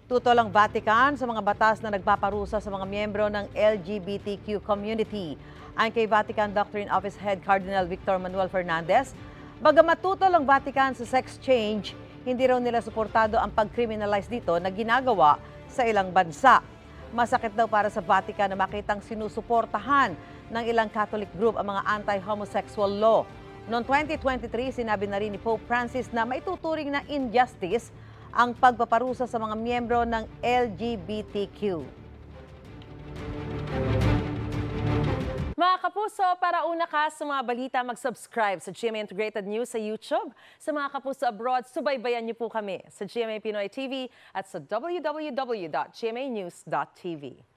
Tutol ang Vatican sa mga batas na nagpaparusa sa mga miyembro ng LGBTQ community. Ayon kay Vatican Doctrine Office Head Cardinal Victor Manuel Fernandez, bagamat tutol ang Vatican sa sex change, hindi raw nila suportado ang pag-criminalize dito na ginagawa sa ilang bansa. Masakit daw para sa Vatican na makitang sinusuportahan ng ilang Catholic group ang mga anti-homosexual law. Noong 2023, sinabi na rin ni Pope Francis na maituturing na injustice ang pagpaparusa sa mga miyembro ng LGBTQ. Mga kapuso, para una ka sa mga balita, mag-subscribe sa GMA Integrated News sa YouTube. Sa mga kapuso abroad, subaybayan niyo po kami sa GMA Pinoy TV at sa www.gmanews.tv.